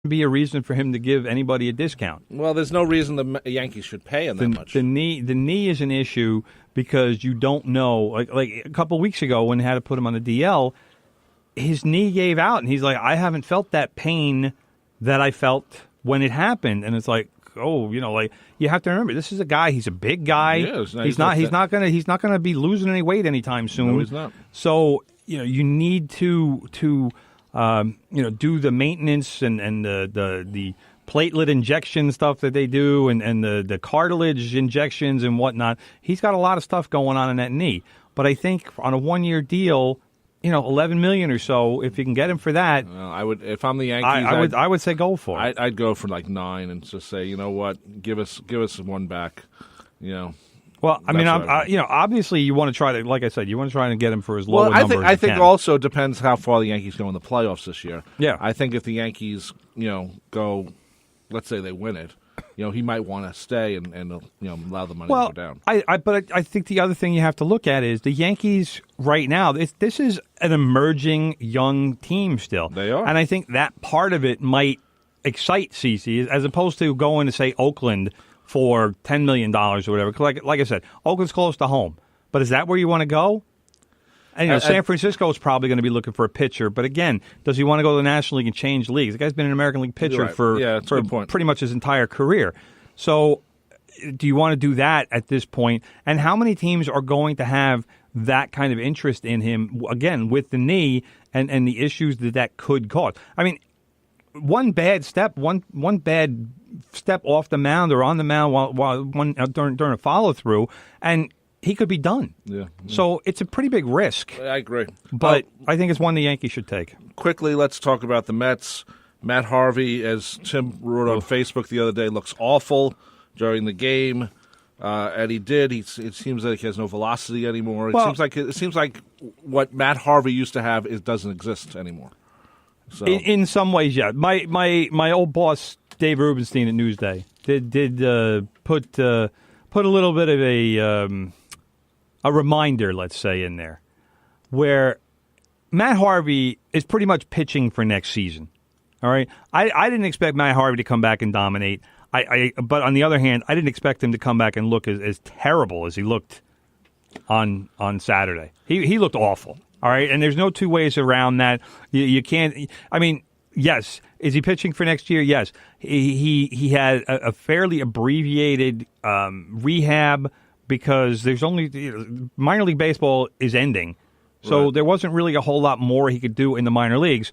be a reason for him to give anybody a discount. Well, there's no reason the Yankees should pay him that much. The knee is an issue because you don't know. Like a couple weeks ago when they had to put him on the DL, his knee gave out, and he's like, I haven't felt that pain that I felt when it happened. And it's like, oh, like you have to remember, this is a guy. He's a big guy. Yeah, he's not gonna be losing any weight anytime soon. No, he's not. So you need to do the maintenance and the platelet injection stuff that they do and the cartilage injections and whatnot. He's got a lot of stuff going on in that knee. But I think on a 1-year deal, $11 million or so, if you can get him for that. I would, if I'm the Yankees, I would say go for it. I'd go for like 9 and just say, you know what, give us one back. Well, I mean, obviously you want to try to, like I said, you want to try to get him for as low a number as I you think can. also depends how far the Yankees go in the playoffs this year. Yeah. I think if the Yankees, go, let's say they win it, he might want to stay and allow the money to go down. But I think the other thing you have to look at is the Yankees right now. This is an emerging young team still. They are, and I think that part of it might excite CeCe as opposed to going to say Oakland for $10 million or whatever. Like I said, Oakland's close to home, but is that where you want to go? And San Francisco is probably going to be looking for a pitcher, but again, does he want to go to the National League and change leagues? The guy's been an American League pitcher for pretty much his entire career. So do you want to do that at this point? And how many teams are going to have that kind of interest in him, again, with the knee and the issues that could cause? I mean, one bad step off the mound or on the mound during a follow-through, and he could be done. Yeah. So it's a pretty big risk. I agree. But I think it's one the Yankees should take. Quickly, let's talk about the Mets. Matt Harvey, as Tim wrote on Facebook the other day, looks awful during the game. And he did. It seems like he has no velocity anymore. It seems like what Matt Harvey used to have doesn't exist anymore. So. In some ways, yeah. My old boss, Dave Rubenstein at Newsday, did put a little bit of a reminder, let's say, in there, where Matt Harvey is pretty much pitching for next season. All right, I didn't expect Matt Harvey to come back and dominate. But on the other hand, I didn't expect him to come back and look as terrible as he looked on Saturday. He looked awful. All right, and there's no two ways around that. You can't. I mean, yes, is he pitching for next year? Yes, he had a fairly abbreviated rehab because there's only minor league baseball is ending, so there wasn't really a whole lot more he could do in the minor leagues.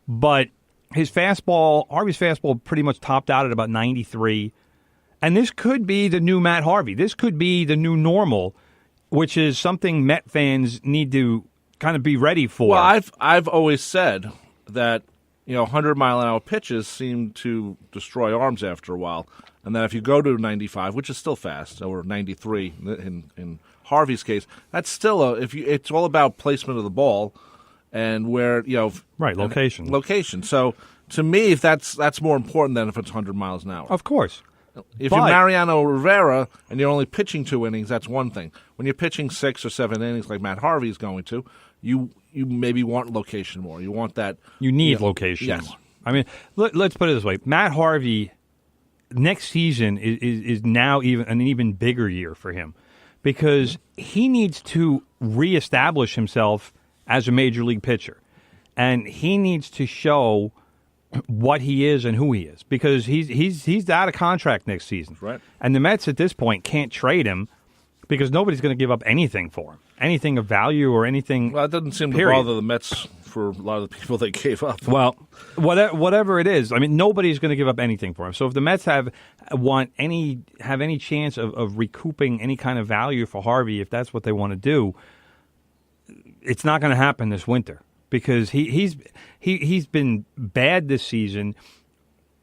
But his fastball, Harvey's fastball, pretty much topped out at about 93, and this could be the new Matt Harvey. This could be the new normal, which is something Met fans need to kind of be ready for. Well, I've always said that 100-mile-an-hour pitches seem to destroy arms after a while, and that if you go to 95, which is still fast, or 93 in Harvey's case, that's still it's all about placement of the ball and where location. So to me, if that's more important than if it's 100 miles an hour. Of course. If you're Mariano Rivera and you're only pitching 2 innings, that's one thing. When you're pitching 6 or 7 innings like Matt Harvey is going to, you maybe want location more. You want that. You need location. Yes. More. I mean, let's put it this way: Matt Harvey next season is now an even bigger year for him because he needs to reestablish himself as a major league pitcher, and he needs to show what he is and who he is because he's out of contract next season. Right. And the Mets at this point can't trade him because nobody's going to give up anything for him, anything of value or anything. Well, it doesn't seem to bother the Mets for a lot of the people they gave up. Well, whatever it is, I mean, nobody's going to give up anything for him. So if the Mets have any chance of recouping any kind of value for Harvey, if that's what they want to do, it's not going to happen this winter. Because he's been bad this season.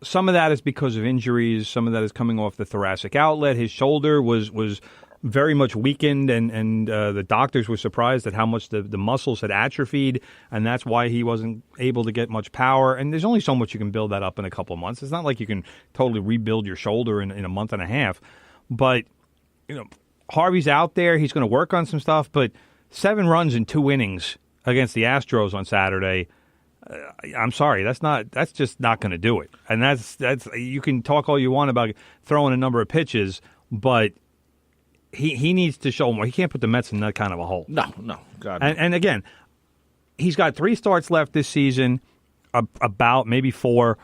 Some of that is because of injuries. Some of that is coming off the thoracic outlet. His shoulder was very much weakened, and the doctors were surprised at how much the muscles had atrophied, and that's why he wasn't able to get much power. And there's only so much you can build that up in a couple of months. It's not like you can totally rebuild your shoulder in a month and a half. But Harvey's out there. He's going to work on some stuff. But 7 runs in 2 innings against the Astros on Saturday, I'm sorry, that's just not going to do it. And that's you can talk all you want about throwing a number of pitches, but he needs to show more. He can't put the Mets in that kind of a hole. No, God. And again, he's got 3 starts left this season, about maybe 4,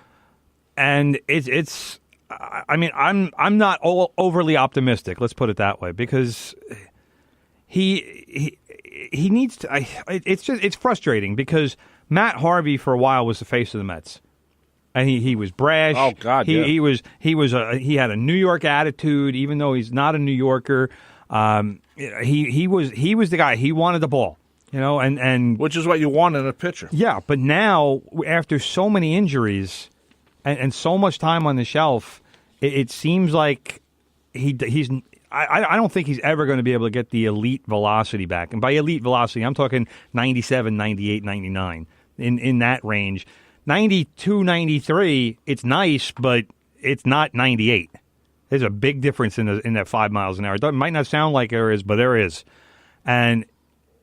and it's. I mean, I'm not overly optimistic. Let's put it that way, because he needs to. It's frustrating because Matt Harvey for a while was the face of the Mets, and he was brash. Oh God, he had a New York attitude, even though he's not a New Yorker. He was the guy. He wanted the ball, and which is what you want in a pitcher. Yeah, but now after so many injuries and so much time on the shelf, it seems like he's. I don't think he's ever going to be able to get the elite velocity back. And by elite velocity, I'm talking 97, 98, 99, in that range. 92, 93, it's nice, but it's not 98. There's a big difference in that 5 miles an hour. It might not sound like there is, but there is. And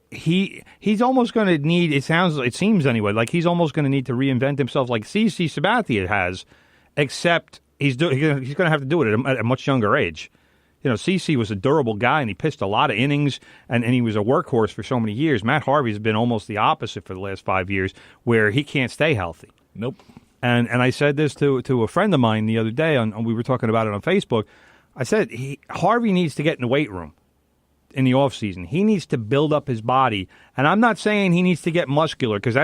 he's almost going to need, it seems anyway, like he's almost going to need to reinvent himself like CC Sabathia has, except he's going to have to do it at a much younger age. CC was a durable guy, and he pitched a lot of innings, and he was a workhorse for so many years. Matt Harvey's been almost the opposite for the last 5 years, where he can't stay healthy. Nope. And I said this to a friend of mine the other day, we were talking about it on Facebook. I said, Harvey needs to get in the weight room in the offseason. He needs to build up his body. And I'm not saying he needs to get muscular, because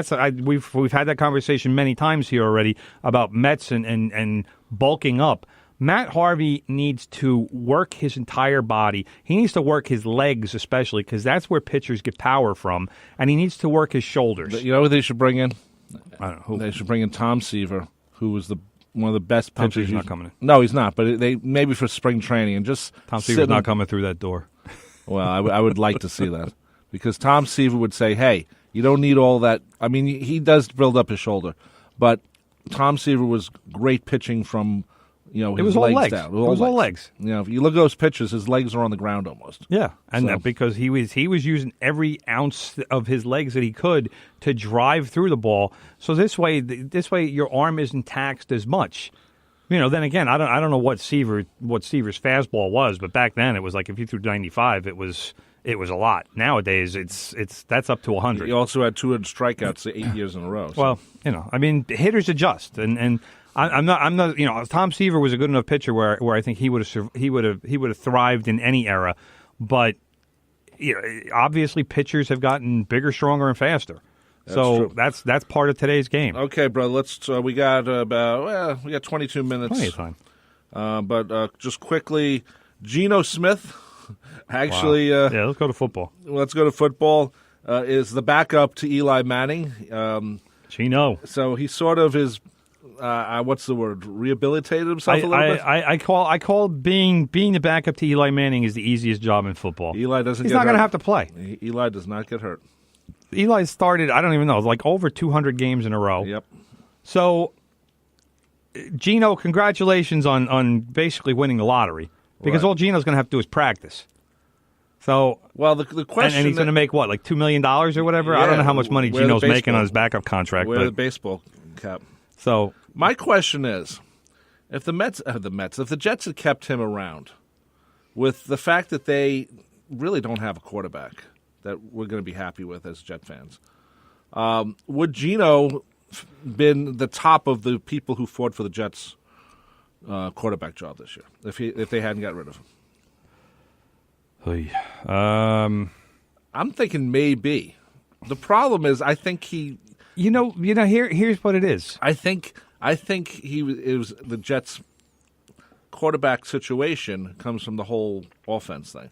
we've had that conversation many times here already about Mets and bulking up. Matt Harvey needs to work his entire body. He needs to work his legs especially, because that's where pitchers get power from. And he needs to work his shoulders. You know what they should bring in? I don't know who. They should bring in Tom Seaver, who was one of the best Tom pitchers. Seaver's not coming in. No, he's not. But they maybe for spring training and just Tom Seaver's not coming through that door. Well, I would like to see that, because Tom Seaver would say, "Hey, you don't need all that." I mean, he does build up his shoulder, but Tom Seaver was great pitching from. His it was all legs. Down. It was all legs. If you look at those pitches, his legs are on the ground almost. Yeah, and because he was using every ounce of his legs that he could to drive through the ball. So this way your arm isn't taxed as much. Then again, I don't know what Seaver's fastball was, but back then it was like if you threw 95, it was a lot. Nowadays that's up to 100. He also had 200 strikeouts 8 years in a row. So. Well, hitters adjust, and I'm not. Tom Seaver was a good enough pitcher where I think he would have thrived in any era, but obviously pitchers have gotten bigger, stronger, and faster. So that's part of today's game. Okay, bro. Let's. We got 22 minutes. Plenty of time. But just quickly, Geno Smith. Actually, wow. Yeah. Let's go to football. Let's go to football. Is the backup to Eli Manning. Geno. So he sort of is. What's the word? Rehabilitated himself a little bit. I call being the backup to Eli Manning is the easiest job in football. Eli doesn't. He's not going to have to play. Eli does not get hurt. Eli started. I don't even know, like over 200 games in a row. Yep. So, Geno, congratulations on basically winning the lottery, because all Geno's going to have to do is practice. So, well, the question, and he's going to make what, like $2 million or whatever. Yeah, I don't know how much money Geno's making on his backup contract. Where the baseball cap. So my question is, if the Jets had kept him around, with the fact that they really don't have a quarterback that we're going to be happy with as Jet fans, would Geno been the top of the people who fought for the Jets' quarterback job this year if they hadn't got rid of him? I'm thinking maybe. The problem is, I think he. Here's what it is. I think it was the Jets' quarterback situation comes from the whole offense thing,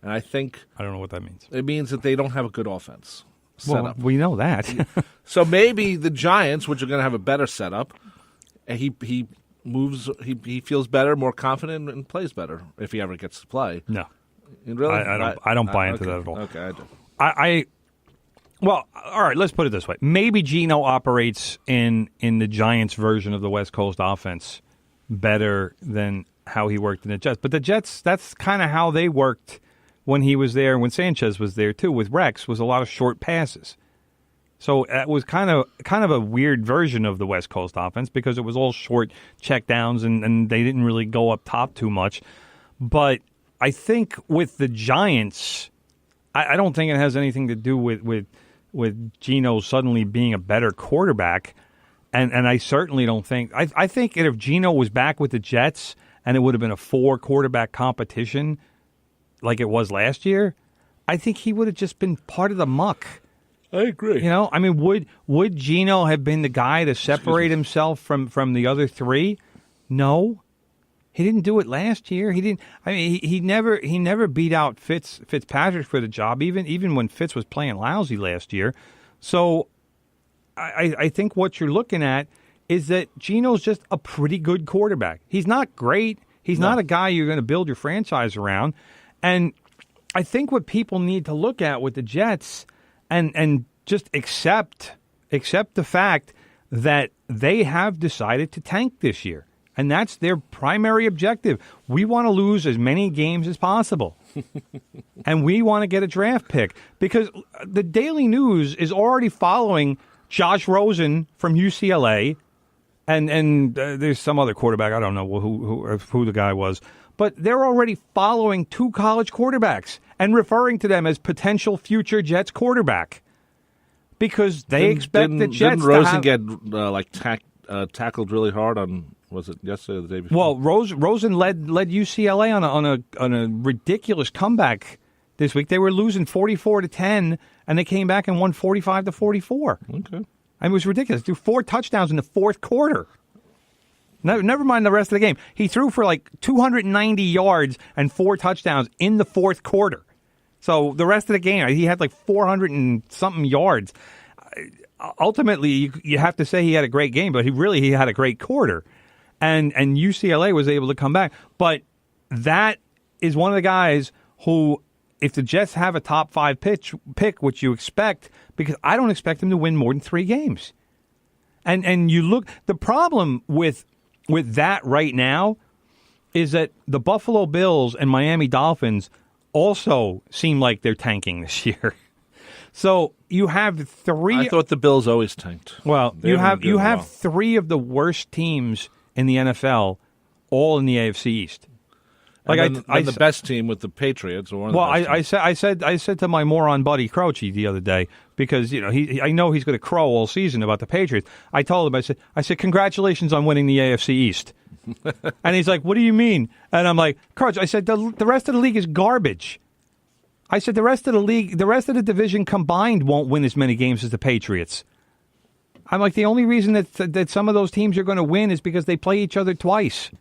and I don't know what that means. It means that they don't have a good offense setup. Well, we know that. So maybe the Giants, which are going to have a better setup, he moves. He feels better, more confident, and plays better if he ever gets to play. No, really, I don't buy into that at all. Okay, I do. Well, all right, let's put it this way. Maybe Geno operates in the Giants' version of the West Coast offense better than how he worked in the Jets. But the Jets, that's kind of how they worked when he was there, when Sanchez was there, too, with Rex, was a lot of short passes. So it was kind of a weird version of the West Coast offense because it was all short checkdowns and they didn't really go up top too much. But I think with the Giants, I don't think it has anything to do with Geno suddenly being a better quarterback. And I certainly don't think – I think if Geno was back with the Jets and it would have been a 4-quarterback competition like it was last year, I think he would have just been part of the muck. I agree. You know, I mean, would Geno have been the guy to separate himself from the other three? No. He didn't do it last year. He didn't. I mean, he never beat out Fitzpatrick for the job, even when Fitz was playing lousy last year. So I think what you're looking at is that Geno's just a pretty good quarterback. He's not great. He's not a guy you're going to build your franchise around. And I think what people need to look at with the Jets and just accept the fact that they have decided to tank this year. And that's their primary objective. We want to lose as many games as possible. And we want to get a draft pick. Because the Daily News is already following Josh Rosen from UCLA. And there's some other quarterback. I don't know who the guy was. But they're already following 2 college quarterbacks and referring to them as potential future Jets quarterback. Because they expect the Jets didn't Rosen to have... get tackled really hard on... Was it yesterday or the day before? Well, Rosen led UCLA on a ridiculous comeback this week. They were losing 44-10, and they came back and won 45-44. Okay, I mean, it was ridiculous. Threw 4 touchdowns in the fourth quarter. Never mind the rest of the game. He threw for like 290 yards and 4 touchdowns in the fourth quarter. So the rest of the game, he had like 400 and something yards. Ultimately, you have to say he had a great game, but he had a great quarter. And UCLA was able to come back. But that is one of the guys who, if the Jets have a top 5 pick, which you expect, because I don't expect them to win more than 3 games. And you look, the problem with that right now is that the Buffalo Bills and Miami Dolphins also seem like they're tanking this year. So you have 3. I thought the Bills always tanked. Well, you have 3 of the worst teams in the NFL, all in the AFC East. Like and the best team with the Patriots. Or one of the best teams. I said to my moron buddy Croce the other day, because I know he's going to crow all season about the Patriots. I told him, I said congratulations on winning the AFC East. And he's like, what do you mean? And I'm like, Croce, I said the rest of the league is garbage. I said the rest of the league, the rest of the division combined won't win as many games as the Patriots. I'm like, the only reason that some of those teams are going to win is because they play each other twice.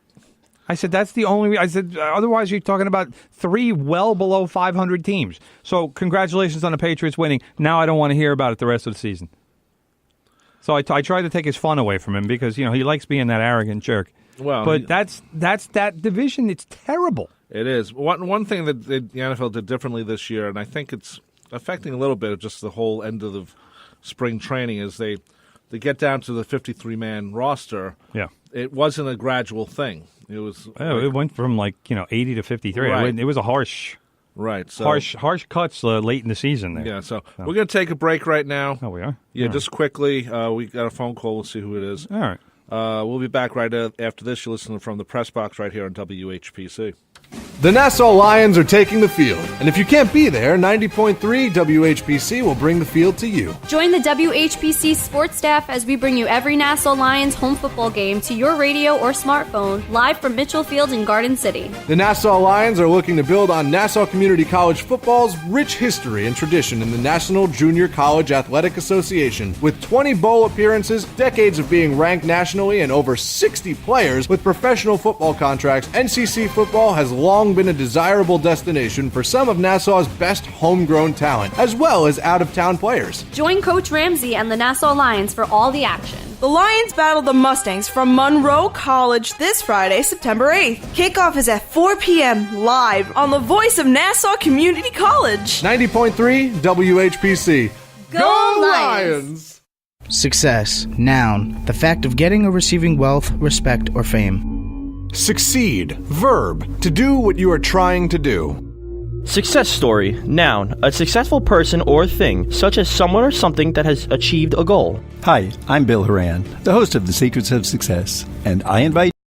I said, that's the only. I said, otherwise you're talking about 3 well below 500 teams. So congratulations on the Patriots winning. Now I don't want to hear about it the rest of the season. So I tried to take his fun away from him because he likes being that arrogant jerk. Well, but that's that division. It's terrible. It is. One thing that the NFL did differently this year, and I think it's affecting a little bit of just the whole end of the spring training, is they get down to the 53-man roster. Yeah. It wasn't a gradual thing. It was. It went from 80 to 53. Right. It was a harsh cuts late in the season there. Yeah. So we're going to take a break right now. Oh, we are. Yeah. Just quickly, we got a phone call. We'll see who it is. All right. We'll be back right after this. You're listening from the Press Box right here on WHPC. The Nassau Lions are taking the field, and if you can't be there, 90.3 WHPC will bring the field to you. Join the WHPC sports staff as we bring you every Nassau Lions home football game to your radio or smartphone, live from Mitchell Field in Garden City. The Nassau Lions are looking to build on Nassau Community College football's rich history and tradition in the National Junior College Athletic Association. With 20 bowl appearances, decades of being ranked nationally, and over 60 players with professional football contracts, NCC football has long been a desirable destination for some of Nassau's best homegrown talent, as well as out-of-town players. Join Coach Ramsey and the Nassau Lions for all the action. The Lions battle the Mustangs from Monroe College this Friday, September 8th. Kickoff is at 4 p.m. live on the voice of Nassau Community College. 90.3 WHPC. Go Lions! Success, noun, the fact of getting or receiving wealth, respect, or fame. Succeed, verb, to do what you are trying to do. Success story. Noun. A successful person or thing, such as someone or something that has achieved a goal. Hi, I'm Bill Horan, the host of The Secrets of Success, and I invite